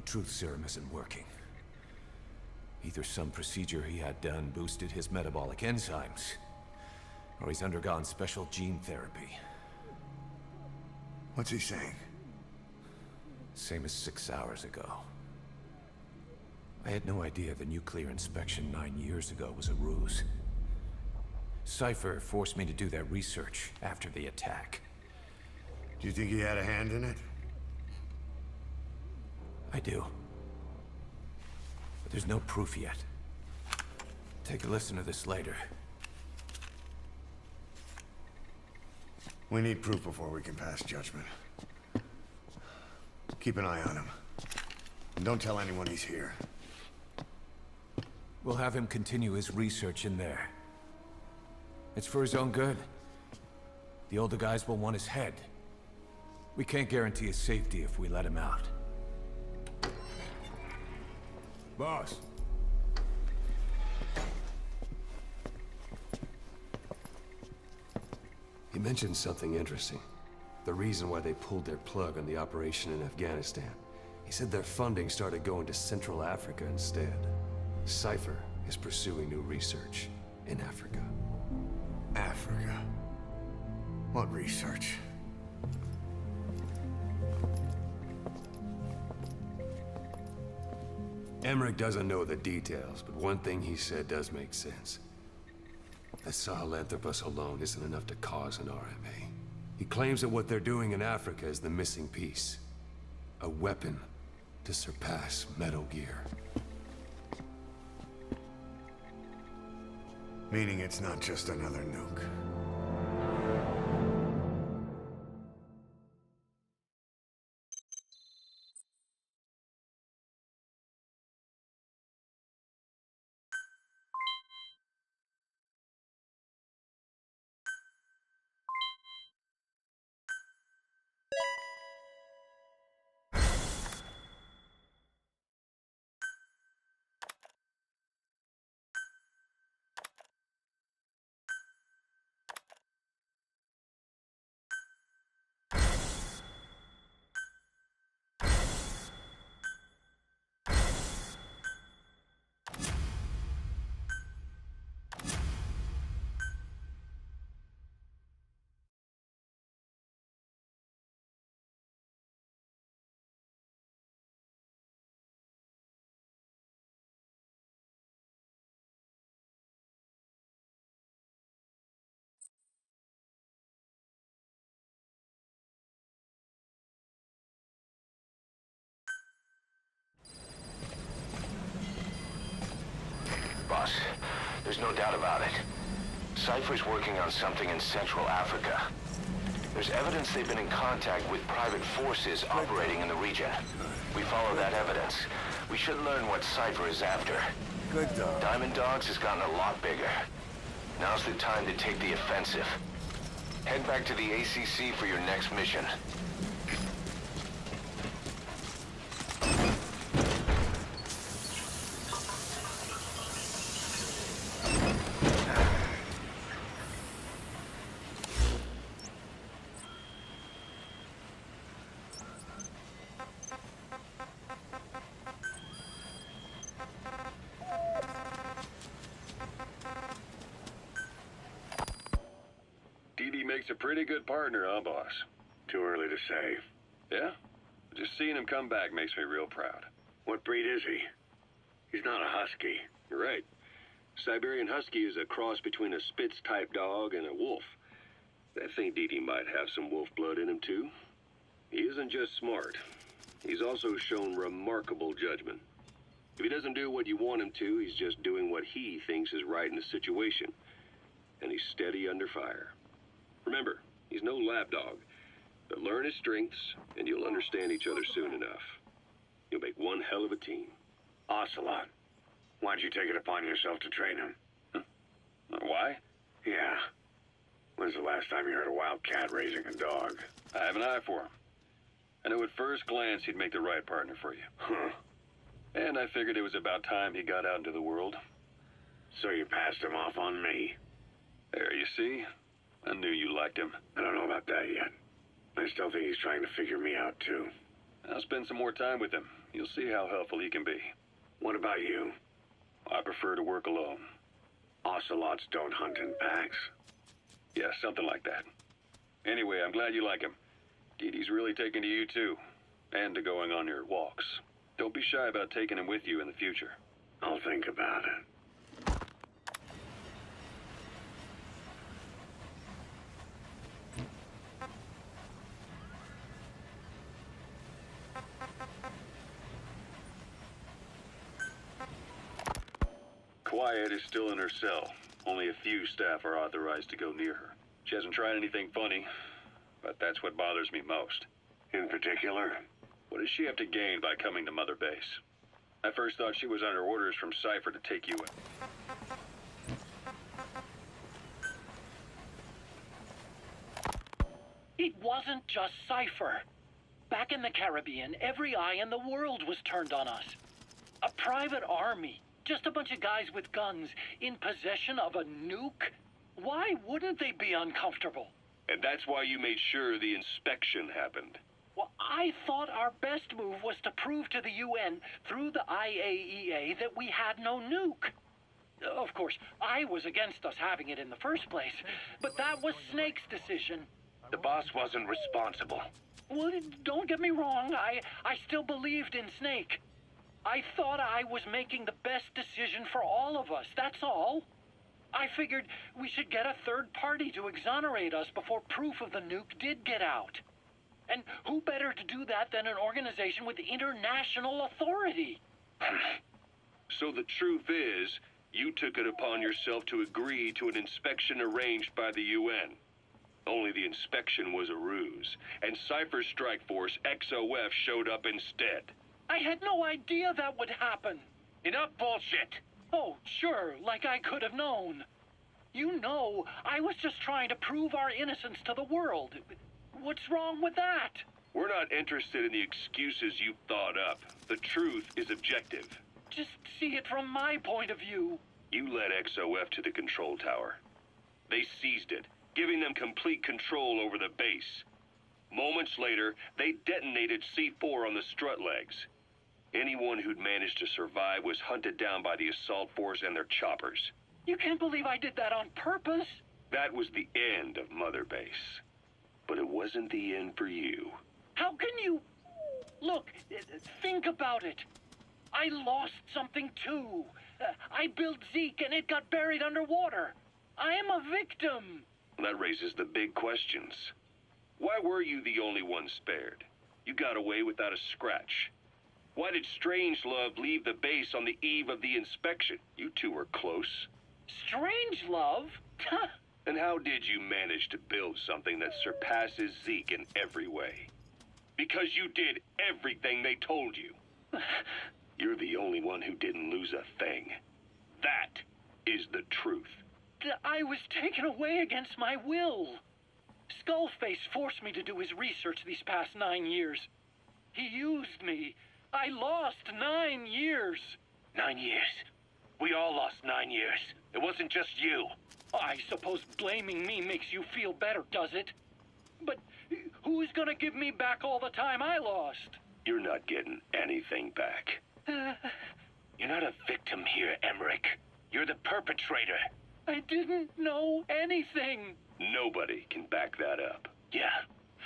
truth serum isn't working. Either some procedure he had done boosted his metabolic enzymes, or he's undergone special gene therapy. What's he saying? Same as 6 hours ago. I had no idea the nuclear inspection 9 years ago was a ruse. Cypher forced me to do that research after the attack. Do you think he had a hand in it? I do. But there's no proof yet. Take a listen to this later. We need proof before we can pass judgment. Keep an eye on him. And don't tell anyone he's here. We'll have him continue his research in there. It's for his own good. The older guys will want his head. We can't guarantee his safety if we let him out. Boss. He mentioned something interesting. The reason why they pulled their plug on the operation in Afghanistan. He said their funding started going to Central Africa instead. Cypher is pursuing new research in Africa. Africa? What research? Emmerich doesn't know the details, but one thing he said does make sense. That Sahelanthropus alone isn't enough to cause an RMA. He claims that what they're doing in Africa is the missing piece. A weapon to surpass Metal Gear. Meaning it's not just another nuke. Boss, there's no doubt about it. Cypher's working on something in Central Africa. There's evidence they've been in contact with private forces operating in the region. We follow that evidence. We should learn what Cypher is after. Good dog. Diamond Dogs has gotten a lot bigger. Now's the time to take the offensive. Head back to the ACC for your next mission. DD makes a pretty good partner, huh, boss? Too early to say. Yeah? Just seeing him come back makes me real proud. What breed is he? He's not a husky. You're right. Siberian Husky is a cross between a Spitz-type dog and a wolf. I think DD might have some wolf blood in him, too. He isn't just smart. He's also shown remarkable judgment. If he doesn't do what you want him to, he's just doing what he thinks is right in the situation. And he's steady under fire. Remember, he's no lapdog, but learn his strengths, and you'll understand each other soon enough. You'll make one hell of a team. Ocelot. Why'd you take it upon yourself to train him? Why? Yeah. When's the last time you heard a wildcat raising a dog? I have an eye for him. I knew at first glance he'd make the right partner for you. Huh. And I figured it was about time he got out into the world. So you passed him off on me? There, you see? I knew you liked him. I don't know about that yet. I still think he's trying to figure me out, too. I'll spend some more time with him. You'll see how helpful he can be. What about you? I prefer to work alone. Ocelots don't hunt in packs. Yeah, something like that. Anyway, I'm glad you like him. Dee Dee's really taken to you, too. And to going on your walks. Don't be shy about taking him with you in the future. I'll think about it. Quiet is still in her cell. Only a few staff are authorized to go near her. She hasn't tried anything funny, but that's what bothers me most. In particular? What does she have to gain by coming to Mother Base? I first thought she was under orders from Cypher to take you in. It wasn't just Cypher. Back in the Caribbean, every eye in the world was turned on us. A private army, just a bunch of guys with guns, in possession of a nuke? Why wouldn't they be uncomfortable? And that's why you made sure the inspection happened. Well, I thought our best move was to prove to the UN through the IAEA that we had no nuke. Of course, I was against us having it in the first place, but that was Snake's decision. The boss wasn't responsible. Well, don't get me wrong, I still believed in Snake. I thought I was making the best decision for all of us, that's all. I figured we should get a third party to exonerate us before proof of the nuke did get out. And who better to do that than an organization with international authority? So the truth is, you took it upon yourself to agree to an inspection arranged by the UN. Only the inspection was a ruse, and Cypher's strike force, XOF, showed up instead. I had no idea that would happen. Enough bullshit! Oh, sure, like I could have known. You know, I was just trying to prove our innocence to the world. What's wrong with that? We're not interested in the excuses you've thought up. The truth is objective. Just see it from my point of view. You led XOF to the control tower. They seized it, giving them complete control over the base. Moments later, they detonated C4 on the strut legs. Anyone who'd managed to survive was hunted down by the assault force and their choppers. You can't believe I did that on purpose. That was the end of Mother Base. But it wasn't the end for you. How can you... Look, think about it. I lost something too. I built Zeke and it got buried underwater. I am a victim. That raises the big questions. Why were you the only one spared? You got away without a scratch. Why did Strangelove leave the base on the eve of the inspection? You two were close. Strangelove? And how did you manage to build something that surpasses Zeke in every way? Because you did everything they told you. You're the only one who didn't lose a thing. That is the truth. I was taken away against my will. Skullface forced me to do his research these past 9 years. He used me. I lost 9 years. 9 years. We all lost 9 years. It wasn't just you. I suppose blaming me makes you feel better, does it? But who's gonna give me back all the time I lost? You're not getting anything back. You're not a victim here, Emmerich. You're the perpetrator. I didn't know anything. Nobody can back that up. Yeah,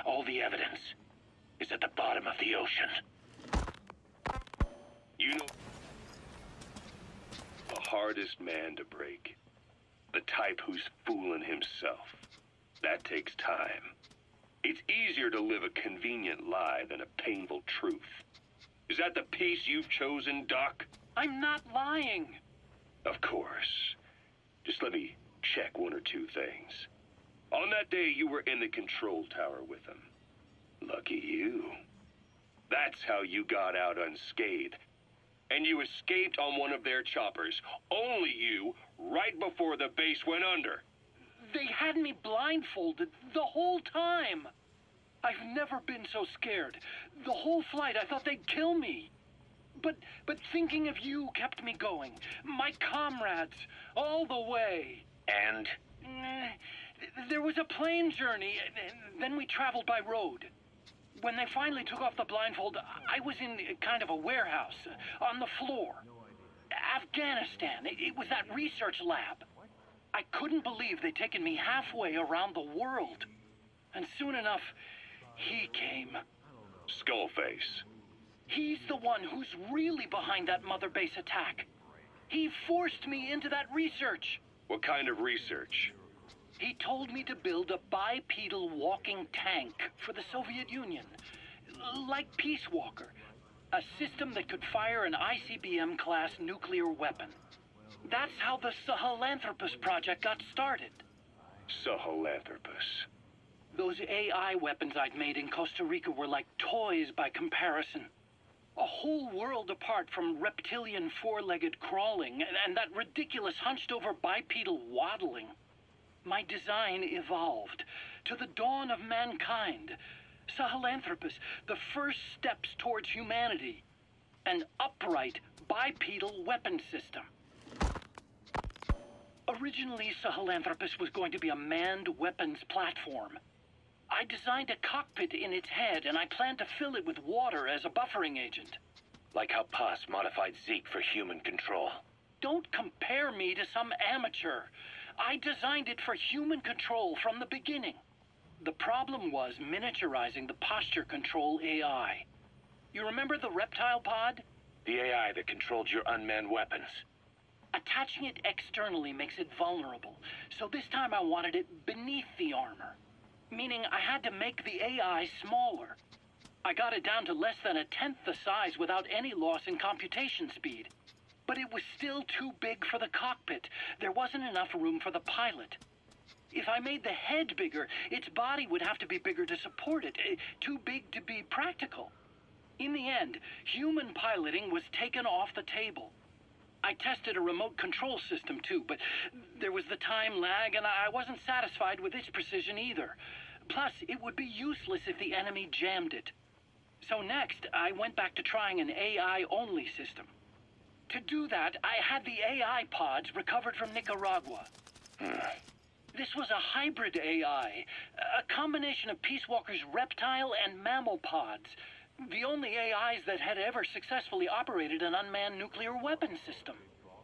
all the evidence is at the bottom of the ocean. You know, the hardest man to break. The type who's fooling himself. That takes time. It's easier to live a convenient lie than a painful truth. Is that the piece you've chosen, Doc? I'm not lying. Of course. Just let me check one or two things. On that day, you were in the control tower with them. Lucky you. That's how you got out unscathed. And you escaped on one of their choppers. Only you, right before the base went under. They had me blindfolded the whole time. I've never been so scared. The whole flight, I thought they'd kill me. But thinking of you kept me going. My comrades, all the way. And? There was a plane journey, and then we traveled by road. When they finally took off the blindfold, I was in kind of a warehouse, on the floor. Afghanistan. It was that research lab. I couldn't believe they'd taken me halfway around the world. And soon enough, he came. Skullface. He's the one who's really behind that Mother Base attack. He forced me into that research. What kind of research? He told me to build a bipedal walking tank for the Soviet Union. Like Peace Walker. A system that could fire an ICBM-class nuclear weapon. That's how the Sahelanthropus project got started. Sahelanthropus. Those AI weapons I'd made in Costa Rica were like toys by comparison. A whole world apart from reptilian four-legged crawling and that ridiculous hunched-over bipedal waddling. My design evolved to the dawn of mankind. Sahelanthropus, the first steps towards humanity. An upright bipedal weapon system. Originally, Sahelanthropus was going to be a manned weapons platform. I designed a cockpit in its head, and I planned to fill it with water as a buffering agent. Like how Paz modified Zeke for human control. Don't compare me to some amateur. I designed it for human control from the beginning. The problem was miniaturizing the posture control AI. You remember the reptile pod? The AI that controlled your unmanned weapons. Attaching it externally makes it vulnerable, so this time I wanted it beneath the armor. Meaning I had to make the AI smaller. I got it down to less than 1/10 the size without any loss in computation speed. But it was still too big for the cockpit. There wasn't enough room for the pilot. If I made the head bigger, its body would have to be bigger to support it. Too big to be practical. In the end, human piloting was taken off the table. I tested a remote control system too, but there was the time lag and I wasn't satisfied with its precision either. Plus, it would be useless if the enemy jammed it. So next, I went back to trying an AI-only system. To do that, I had the AI pods recovered from Nicaragua. This was a hybrid AI, a combination of Peace Walker's reptile and mammal pods. The only AIs that had ever successfully operated an unmanned nuclear weapon system.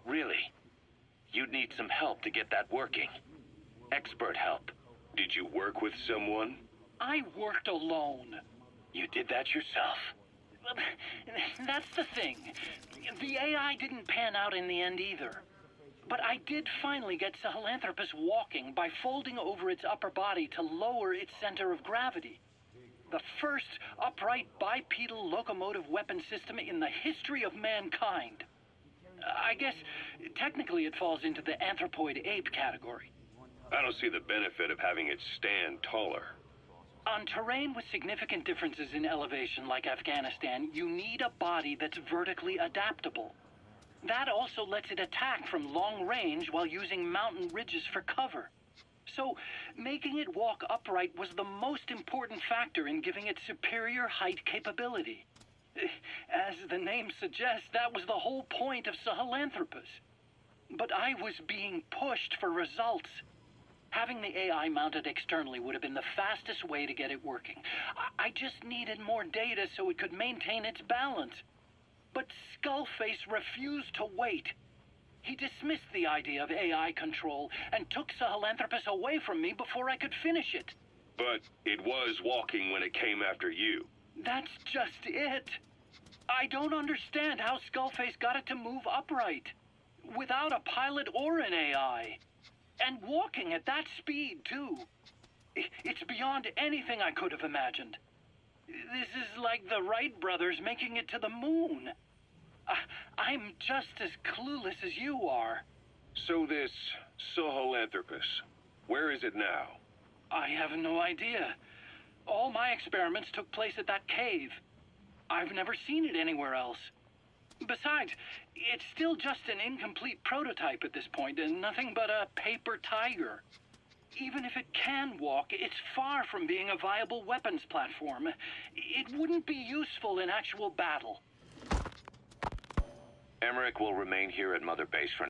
Really? You'd need some help to get that working. Expert help. Did you work with someone? I worked alone. You did that yourself? That's the thing. The AI didn't pan out in the end either. But I did finally get Sahelanthropus walking by folding over its upper body to lower its center of gravity. The first upright bipedal locomotive weapon system in the history of mankind. I guess technically it falls into the anthropoid ape category. I don't see the benefit of having it stand taller. On terrain with significant differences in elevation like Afghanistan, you need a body that's vertically adaptable. That also lets it attack from long range while using mountain ridges for cover. So, making it walk upright was the most important factor in giving it superior height capability. As the name suggests, that was the whole point of Sahelanthropus. But I was being pushed for results. Having the AI mounted externally would have been the fastest way to get it working. I just needed more data so it could maintain its balance. But Skullface refused to wait. He dismissed the idea of AI control and took Sahelanthropus away from me before I could finish it. But it was walking when it came after you. That's just it. I don't understand how Skullface got it to move upright, without a pilot or an AI. And walking at that speed, too. It's beyond anything I could have imagined. This is like the Wright brothers making it to the moon. I'm just as clueless as you are. So this Sahelanthropus, where is it now? I have no idea. All my experiments took place at that cave. I've never seen it anywhere else. Besides, it's still just an incomplete prototype at this point, and nothing but a paper tiger. Even if it can walk, it's far from being a viable weapons platform. It wouldn't be useful in actual battle. Emmerich will remain here at Mother Base for